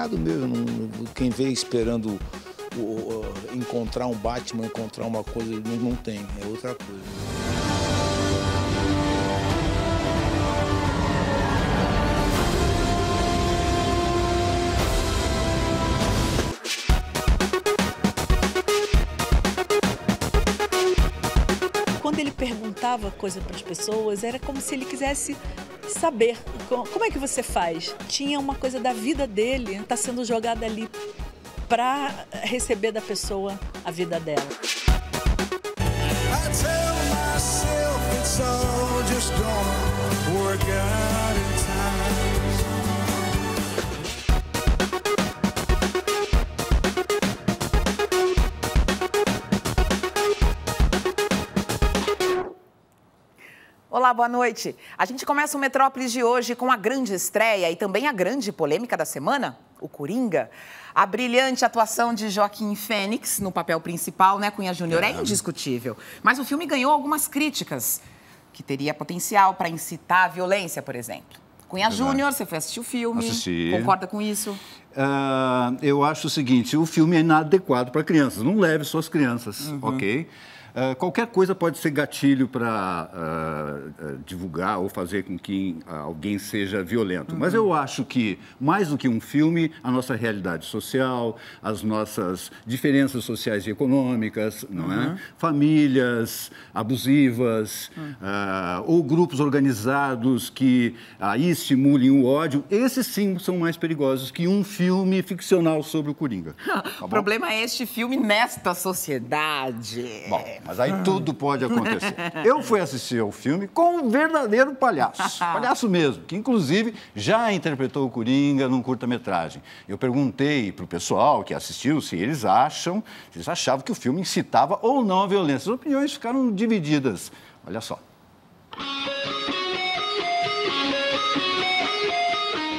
errado mesmo. Quem vê esperando encontrar um Batman, encontrar uma coisa, não tem, é outra coisa. Quando ele perguntava coisa para as pessoas, era como se ele quisesse saber como é que você faz. Tinha uma coisa da vida dele, está sendo jogada ali para receber da pessoa a vida dela. Olá, boa noite. A gente começa o Metrópolis de hoje com a grande estreia e também a grande polêmica da semana, o Coringa. A brilhante atuação de Joaquim Fênix no papel principal, né, Cunha Júnior, é indiscutível. Mas o filme ganhou algumas críticas, que teria potencial para incitar a violência, por exemplo. Cunha Júnior, você foi assistir o filme, concorda com isso? Eu acho o seguinte, o filme é inadequado para crianças, não leve suas crianças, ok? Qualquer coisa pode ser gatilho para divulgar ou fazer com que alguém seja violento. Mas eu acho que, mais do que um filme, a nossa realidade social, as nossas diferenças sociais e econômicas, não é? Famílias abusivas, ou grupos organizados que aí estimulem o ódio, esses sim são mais perigosos que um filme ficcional sobre o Coringa. O problema é este filme nesta sociedade. Bom, mas aí tudo pode acontecer. Eu fui assistir ao filme com um verdadeiro palhaço, palhaço mesmo, que inclusive já interpretou o Coringa num curta-metragem. Eu perguntei para o pessoal que assistiu se eles achavam que o filme incitava ou não a violência. As opiniões ficaram divididas. Olha só.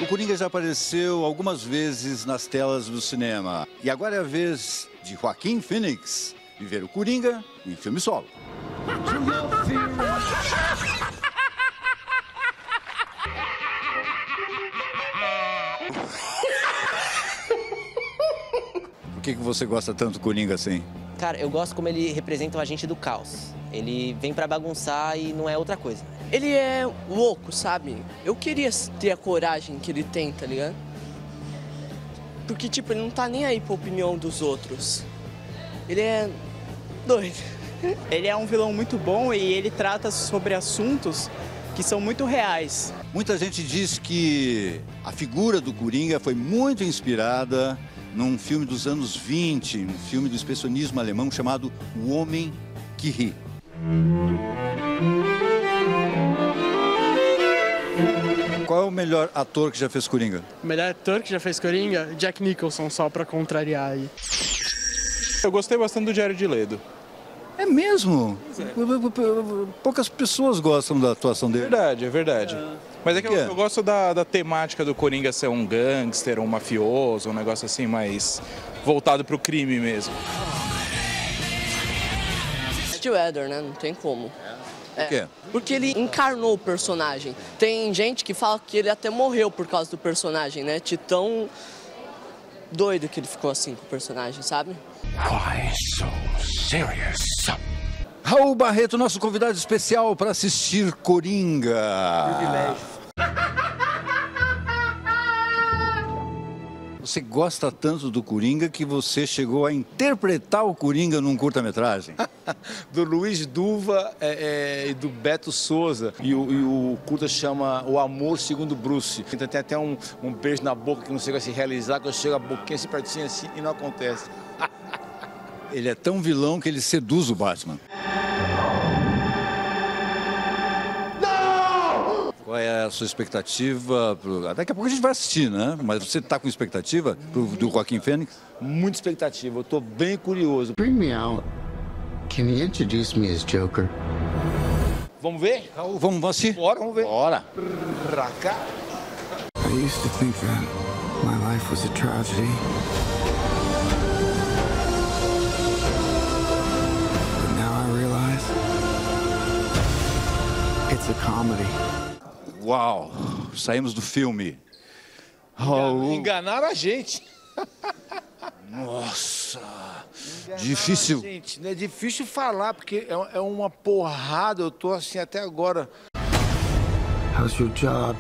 O Coringa já apareceu algumas vezes nas telas do cinema. E agora é a vez de Joaquim Fênix de ver o Coringa em filme solo. Por que você gosta tanto do Coringa assim? Cara, eu gosto como ele representa o agente do caos. Ele vem pra bagunçar e não é outra coisa. Ele é louco, sabe? Eu queria ter a coragem que ele tem, tá ligado? Porque, tipo, ele não tá nem aí pra opinião dos outros. Ele é doido. Ele é um vilão muito bom e ele trata sobre assuntos que são muito reais. Muita gente diz que a figura do Coringa foi muito inspirada num filme dos anos 20, um filme do expressionismo alemão chamado O Homem que Ri. Qual é o melhor ator que já fez Coringa? O melhor ator que já fez Coringa? Jack Nicholson, só pra contrariar aí. Eu gostei bastante do Jared Leto. É mesmo? Poucas pessoas gostam da atuação dele. É verdade. Mas é que eu gosto da temática do Coringa ser um gangster, um mafioso, um negócio assim mais voltado pro crime mesmo. Heath Ledger, né? Não tem como. Por quê? Porque ele encarnou o personagem. Tem gente que fala que ele até morreu por causa do personagem, né? De tão doido que ele ficou assim com o personagem, sabe? Why so serious? Raul Barreto, nosso convidado especial para assistir Coringa. Privilégio. Você gosta tanto do Coringa que você chegou a interpretar o Coringa num curta-metragem? Do Luiz Duva e do Beto Souza. E o curta chama O Amor Segundo Bruce. Então tem até um beijo na boca que não chega a se realizar, que eu chego a boquinha assim pertinho assim e não acontece. Ele é tão vilão que ele seduz o Batman. Qual é a sua expectativa? Daqui a pouco a gente vai assistir, né? Mas você está com expectativa do Joaquim Fênix? Muita expectativa, eu estou bem curioso. Bring me out. Can you introduce me as Joker? Vamos ver? Vamos assistir? Bora, vamos ver. Bora. Pra cá. I used to think that my life was a tragedy. But now I realize it's a comedy. Uau! Saímos do filme Enganaram a gente. Nossa, difícil. Gente, é difícil falar, porque é uma porrada, eu tô assim até agora. How's your job?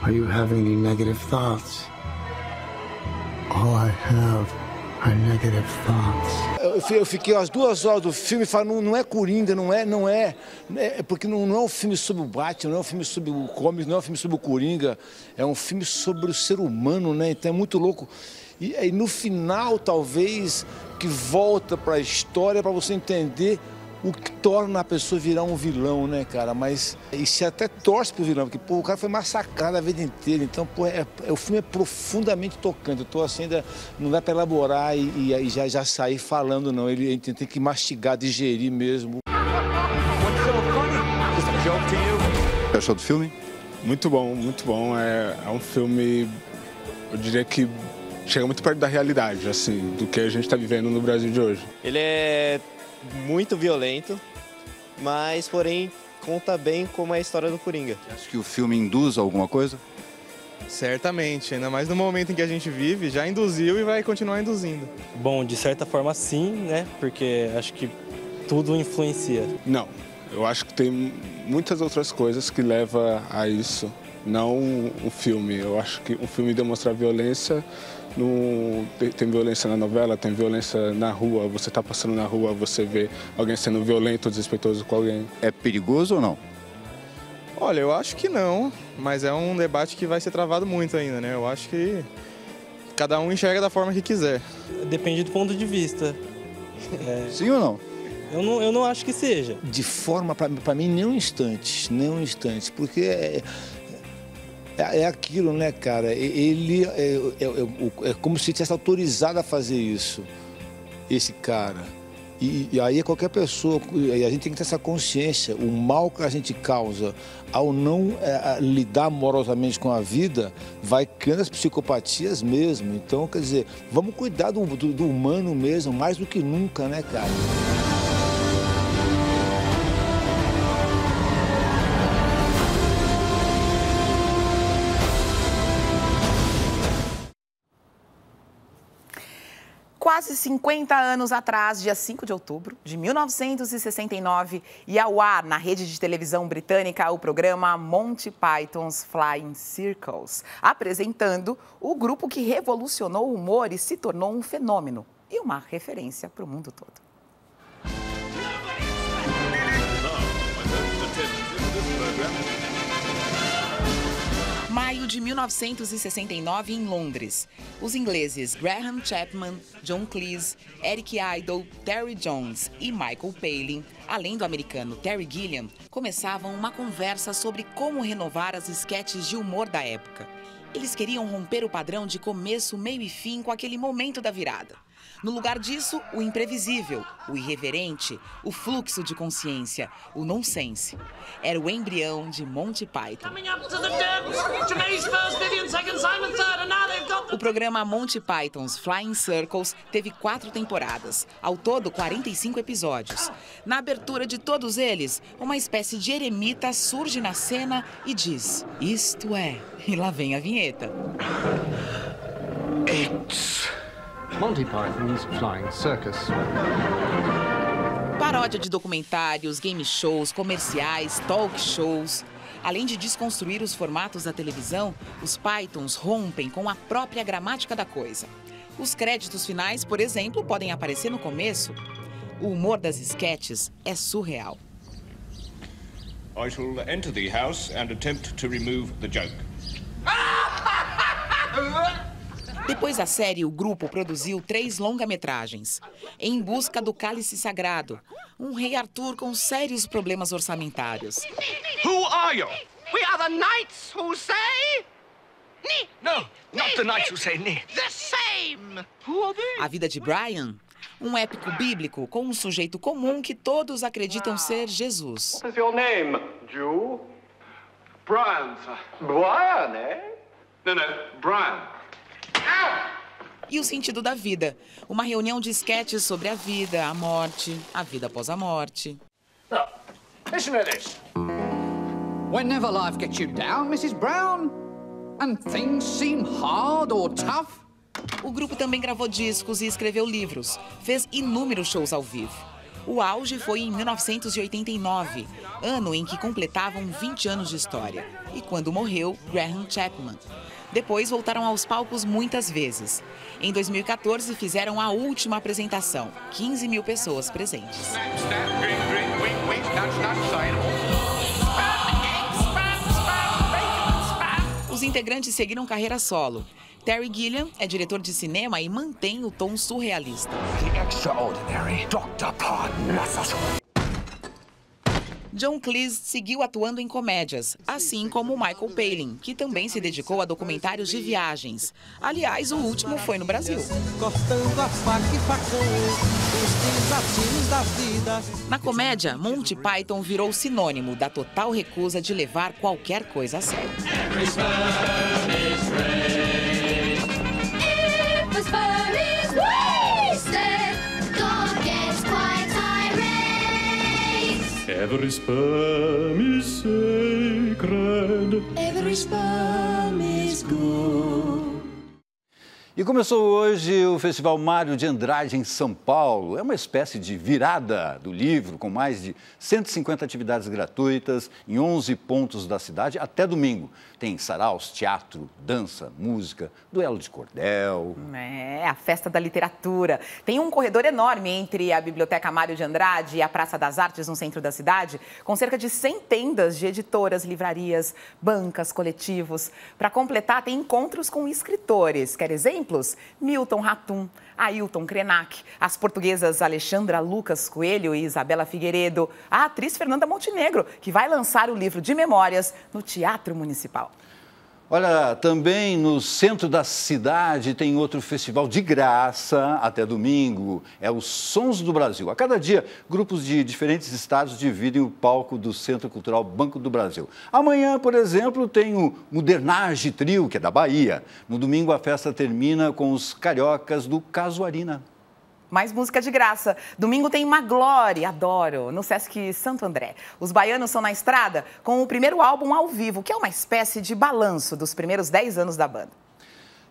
Are you having any negative thoughts? All I have are negative thoughts. Eu fiquei as 2 horas do filme falando, não é Coringa, não é porque não é um filme sobre o Batman, não é um filme sobre o Comics, não é um filme sobre o Coringa, é um filme sobre o ser humano, né? Então é muito louco. E aí no final, talvez, que volta para a história para você entender o que torna a pessoa virar um vilão, né, cara? Mas e se até torce pro vilão, porque pô, o cara foi massacrado a vida inteira. Então, pô, o filme é profundamente tocante. Eu tô assim, ainda não dá para elaborar e já sair falando, não. A gente tem que mastigar, digerir mesmo. O que achou do filme? Muito bom, muito bom. É um filme, eu diria que chega muito perto da realidade, assim, do que a gente está vivendo no Brasil de hoje. Ele é muito violento, mas, porém, conta bem como é a história do Coringa. Acho que o filme induz alguma coisa? Certamente, ainda mais no momento em que a gente vive, já induziu e vai continuar induzindo. Bom, de certa forma sim, né? Porque acho que tudo influencia. Não, eu acho que tem muitas outras coisas que levam a isso, não o filme. Eu acho que o filme demonstra violência. Tem violência na novela, tem violência na rua. Você está passando na rua, você vê alguém sendo violento ou desrespeitoso com alguém. É perigoso ou não? Olha, eu acho que não, mas é um debate que vai ser travado muito ainda, né? Eu acho que cada um enxerga da forma que quiser. Depende do ponto de vista. Sim ou não? Eu não acho que seja. De forma, para mim, nem um instante, porque é aquilo, né, cara? Ele é como se tivesse autorizado a fazer isso, esse cara. E aí qualquer pessoa, a gente tem que ter essa consciência, o mal que a gente causa ao não lidar amorosamente com a vida, vai criando as psicopatias mesmo. Então, quer dizer, vamos cuidar do humano mesmo, mais do que nunca, né, cara? Quase 50 anos atrás, dia 5 de outubro de 1969, ia ao ar na rede de televisão britânica o programa Monty Python's Flying Circus, apresentando o grupo que revolucionou o humor e se tornou um fenômeno e uma referência para o mundo todo. Maio de 1969, em Londres. Os ingleses Graham Chapman, John Cleese, Eric Idle, Terry Jones e Michael Palin, além do americano Terry Gilliam, começavam uma conversa sobre como renovar as esquetes de humor da época. Eles queriam romper o padrão de começo, meio e fim com aquele momento da virada. No lugar disso, o imprevisível, o irreverente, o fluxo de consciência, o nonsense. Era o embrião de Monty Python. O programa Monty Python's Flying Circus teve 4 temporadas, ao todo 45 episódios. Na abertura de todos eles, uma espécie de eremita surge na cena e diz: "Isto é", e lá vem a vinheta. Monty Python's Flying Circus. Paródia de documentários, game shows, comerciais, talk shows. Além de desconstruir os formatos da televisão, os Pythons rompem com a própria gramática da coisa. Os créditos finais, por exemplo, podem aparecer no começo. O humor das esquetes é surreal. I shall enter the house and attempt to remove the joke. Depois da série, o grupo produziu 3 longa-metragens. Em Busca do Cálice Sagrado, um rei Arthur com sérios problemas orçamentários. Who are you? We are the knights who say... Ni. No, not the knights who say ni. The same. Who are they? A Vida de Brian, um épico bíblico com um sujeito comum que todos acreditam ser Jesus. What is your name, Jew? Brian, sir. Brian, eh? No, Brian. E o sentido da vida, uma reunião de esquetes sobre a vida, a morte, a vida após a morte. Now, listen to this. Whenever life gets you down, Mrs. Brown, and things seem hard or tough. O grupo também gravou discos e escreveu livros. Fez inúmeros shows ao vivo. O auge foi em 1989, ano em que completavam 20 anos de história. E quando morreu Graham Chapman. Depois voltaram aos palcos muitas vezes. Em 2014 fizeram a última apresentação. 15 mil pessoas presentes. Os integrantes seguiram carreira solo. Terry Gilliam é diretor de cinema e mantém o tom surrealista. John Cleese seguiu atuando em comédias, assim como Michael Palin, que também se dedicou a documentários de viagens. Aliás, o último foi no Brasil. Na comédia, Monty Python virou sinônimo da total recusa de levar qualquer coisa a sério. Every sperm is sacred. Every sperm is good. E começou hoje o Festival Mário de Andrade em São Paulo. É uma espécie de virada do livro, com mais de 150 atividades gratuitas em 11 pontos da cidade até domingo. Tem saraus, teatro, dança, música, duelo de cordel. É, a festa da literatura. Tem um corredor enorme entre a Biblioteca Mário de Andrade e a Praça das Artes, no centro da cidade, com cerca de 100 tendas de editoras, livrarias, bancas, coletivos. Para completar, tem encontros com escritores. Quer exemplos? Milton Ratum, Ailton Krenak, as portuguesas Alexandra Lucas Coelho e Isabela Figueiredo, a atriz Fernanda Montenegro, que vai lançar o livro de memórias no Teatro Municipal. Olha, também no centro da cidade tem outro festival de graça até domingo. É os Sons do Brasil. A cada dia, grupos de diferentes estados dividem o palco do Centro Cultural Banco do Brasil. Amanhã, por exemplo, tem o Modernage Trio, que é da Bahia. No domingo, a festa termina com os cariocas do Casuarina. Mais música de graça. Domingo tem Maglore, adoro, no Sesc Santo André. Os baianos são na estrada com o primeiro álbum ao vivo, que é uma espécie de balanço dos primeiros 10 anos da banda.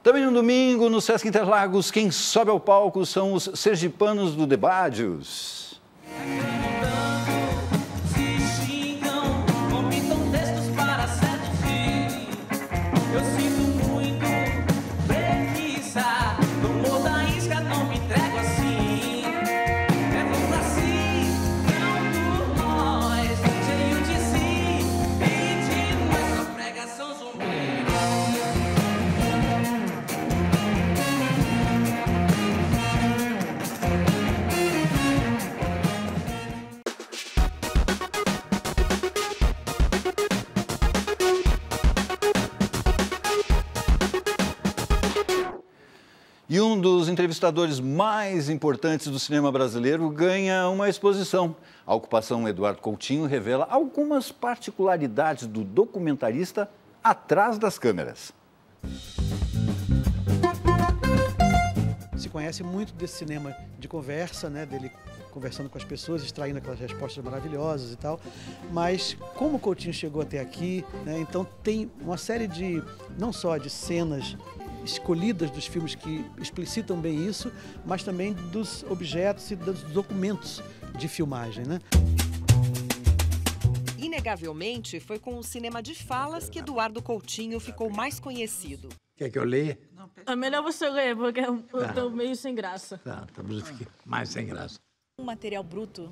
Também no domingo, no Sesc Interlagos, quem sobe ao palco são os sergipanos do Debadios. E um dos entrevistadores mais importantes do cinema brasileiro ganha uma exposição. A ocupação Eduardo Coutinho revela algumas particularidades do documentarista atrás das câmeras. Se conhece muito desse cinema de conversa, né, dele conversando com as pessoas, extraindo aquelas respostas maravilhosas e tal. Mas como o Coutinho chegou até aqui, né, então tem uma série de, não só de cenas escolhidas dos filmes que explicitam bem isso, mas também dos objetos e dos documentos de filmagem, né? Inegavelmente, foi com o cinema de falas que Eduardo Coutinho ficou mais conhecido. Quer que eu leia? É melhor você ler, porque eu tô meio sem graça. Tá, talvez eu fique mais sem graça. O material bruto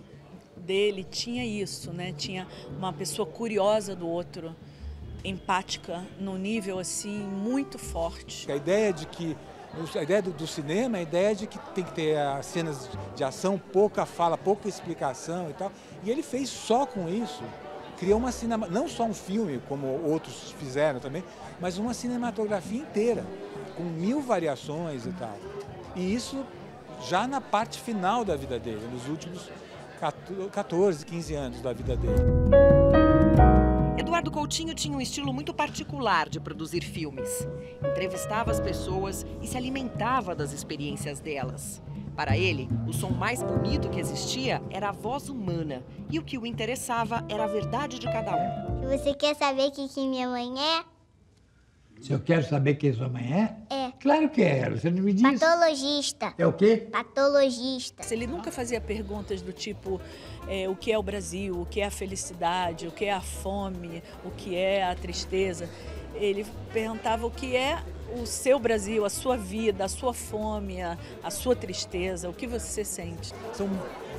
dele tinha isso, né? Tinha uma pessoa curiosa do outro, empática, num nível assim muito forte. A ideia do cinema é a ideia de que tem que ter as cenas de ação, pouca fala, pouca explicação e tal. E ele fez só com isso, criou uma não só um filme, como outros fizeram também, mas uma cinematografia inteira, com 1000 variações e tal. E isso já na parte final da vida dele, nos últimos 14, 15 anos da vida dele. Eduardo Coutinho tinha um estilo muito particular de produzir filmes. Entrevistava as pessoas e se alimentava das experiências delas. Para ele, o som mais bonito que existia era a voz humana. E o que o interessava era a verdade de cada um. Você quer saber o que minha mãe é? Se eu quero saber quem sua mãe é? É. Claro que quero, você não me disse. Patologista. É o quê? Patologista. Ele nunca fazia perguntas do tipo o que é o Brasil, o que é a felicidade, o que é a fome, o que é a tristeza. Ele perguntava o que é o seu Brasil, a sua vida, a sua fome, a sua tristeza, o que você sente. São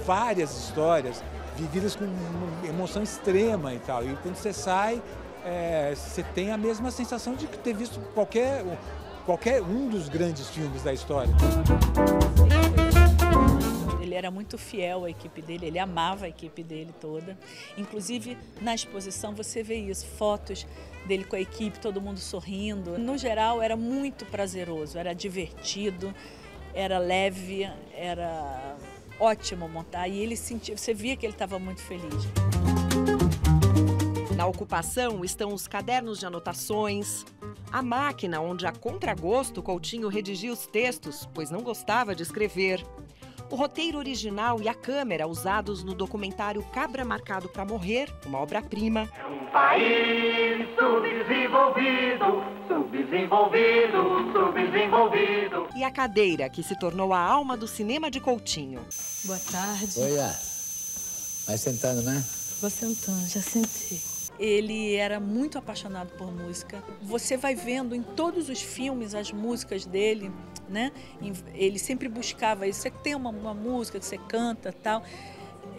várias histórias vividas com uma emoção extrema e tal. E quando você sai, você tem a mesma sensação de ter visto qualquer um dos grandes filmes da história. Ele era muito fiel à equipe dele, ele amava a equipe dele toda. Inclusive, na exposição você vê isso, fotos dele com a equipe, todo mundo sorrindo. No geral, era muito prazeroso, era divertido, era leve, era ótimo montar. E ele sentia, você via que ele estava muito feliz. Na ocupação estão os cadernos de anotações, a máquina onde, a contragosto, Coutinho redigia os textos, pois não gostava de escrever, o roteiro original e a câmera usados no documentário Cabra Marcado para Morrer, uma obra-prima. É um país subdesenvolvido, subdesenvolvido, subdesenvolvido. E a cadeira que se tornou a alma do cinema de Coutinho. Boa tarde. Oi, vai sentando, né? Vou sentando, já sentei. Ele era muito apaixonado por música. Você vai vendo em todos os filmes as músicas dele, né? Ele sempre buscava isso. Você tem uma música que você canta, tal.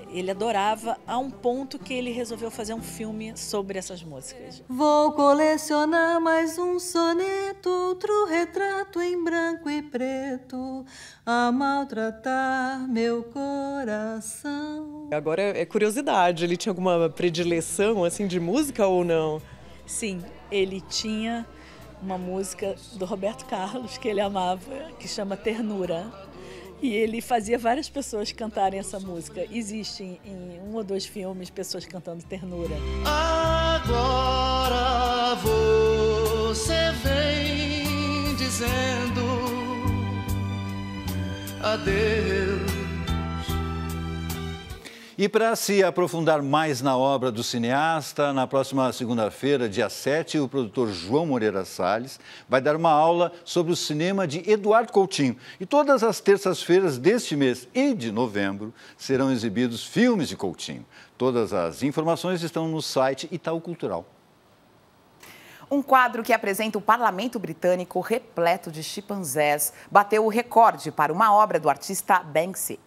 Ele adorava, a um ponto que ele resolveu fazer um filme sobre essas músicas. Vou colecionar mais um soneto, outro retrato em branco e preto, a maltratar meu coração. Agora é curiosidade, ele tinha alguma predileção assim de música ou não? Sim, ele tinha uma música do Roberto Carlos que ele amava, que chama Ternura. E ele fazia várias pessoas cantarem essa música. Existem em 1 ou 2 filmes pessoas cantando Ternura. Agora você vem dizendo adeus. E para se aprofundar mais na obra do cineasta, na próxima segunda-feira, dia 7, o produtor João Moreira Salles vai dar uma aula sobre o cinema de Eduardo Coutinho. E todas as terças-feiras deste mês e de novembro serão exibidos filmes de Coutinho. Todas as informações estão no site Itaú Cultural. Um quadro que apresenta o parlamento britânico repleto de chimpanzés bateu o recorde para uma obra do artista Banksy.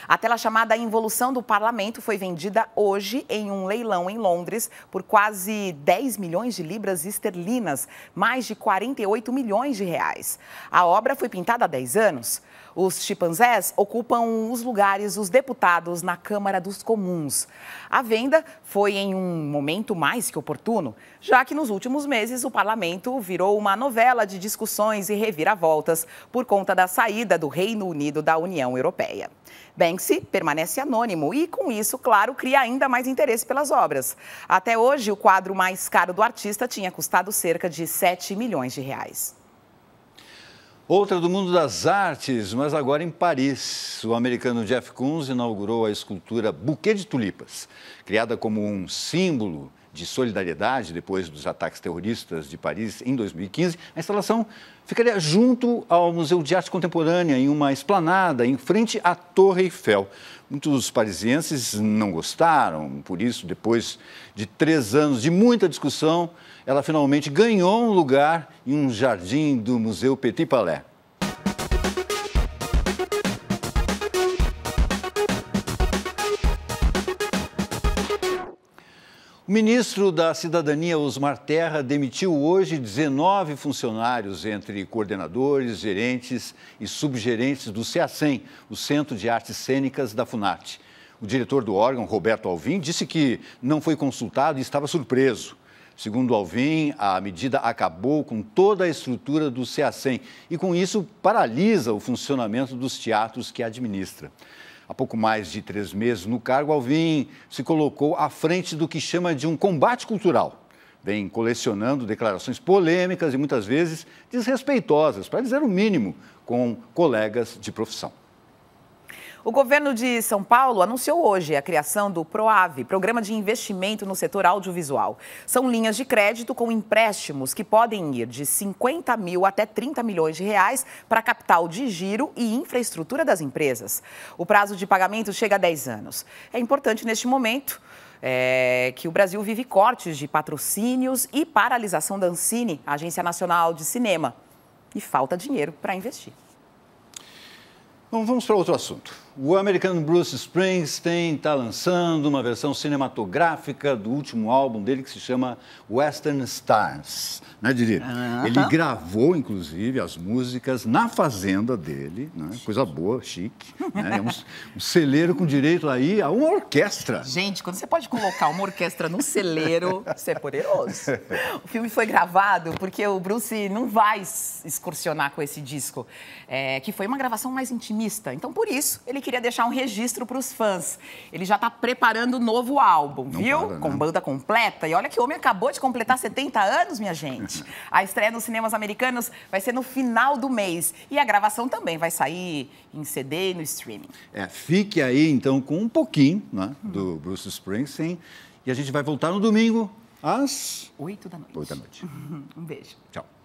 A tela chamada Involução do Parlamento foi vendida hoje em um leilão em Londres por quase 10 milhões de libras esterlinas, mais de 48 milhões de reais. A obra foi pintada há 10 anos. Os chimpanzés ocupam os lugares dos deputados na Câmara dos Comuns. A venda foi em um momento mais que oportuno, já que nos últimos meses o parlamento virou uma novela de discussões e reviravoltas por conta da saída do Reino Unido da União Europeia. Banksy permanece anônimo e, com isso, claro, cria ainda mais interesse pelas obras. Até hoje, o quadro mais caro do artista tinha custado cerca de 7 milhões de reais. Outra do mundo das artes, mas agora em Paris. O americano Jeff Koons inaugurou a escultura Buquê de Tulipas. Criada como um símbolo de solidariedade depois dos ataques terroristas de Paris em 2015, a instalação ficaria junto ao Museu de Arte Contemporânea, em uma esplanada em frente à Torre Eiffel. Muitos parisienses não gostaram, por isso, depois de 3 anos de muita discussão, ela finalmente ganhou um lugar em um jardim do Museu Petit Palais. O ministro da Cidadania, Osmar Terra, demitiu hoje 19 funcionários, entre coordenadores, gerentes e subgerentes do CEACEM, o Centro de Artes Cênicas da Funarte. O diretor do órgão, Roberto Alvim, disse que não foi consultado e estava surpreso. Segundo Alvim, a medida acabou com toda a estrutura do CEACEM e, com isso, paralisa o funcionamento dos teatros que administra. Há pouco mais de 3 meses no cargo, Alvim se colocou à frente do que chama de um combate cultural. Vem colecionando declarações polêmicas e muitas vezes desrespeitosas, para dizer o mínimo, com colegas de profissão. O governo de São Paulo anunciou hoje a criação do PROAV, Programa de Investimento no Setor Audiovisual. São linhas de crédito com empréstimos que podem ir de 50 mil até 30 milhões de reais para capital de giro e infraestrutura das empresas. O prazo de pagamento chega a 10 anos. É importante neste momento que o Brasil vive cortes de patrocínios e paralisação da Ancine, a Agência Nacional de Cinema, e falta dinheiro para investir. Bom, vamos para outro assunto. O americano Bruce Springsteen está lançando uma versão cinematográfica do último álbum dele que se chama Western Stars, né, Didi? Ele gravou, inclusive, as músicas na fazenda dele, né? Coisa boa, chique. Né? É um celeiro com direito aí a uma orquestra. Gente, quando você pode colocar uma orquestra no celeiro, você é poderoso. O filme foi gravado porque o Bruce não vai excursionar com esse disco, que foi uma gravação mais intimista. Então, por isso, ele queria deixar um registro para os fãs. Ele já está preparando o novo álbum, viu? Com banda completa. E olha que o homem acabou de completar 70 anos, minha gente. A estreia nos cinemas americanos vai ser no final do mês. E a gravação também vai sair em CD e no streaming. Fique aí, então, com um pouquinho, né, do Bruce Springsteen. E a gente vai voltar no domingo às 8 da noite. 8 da noite. Um beijo. Tchau.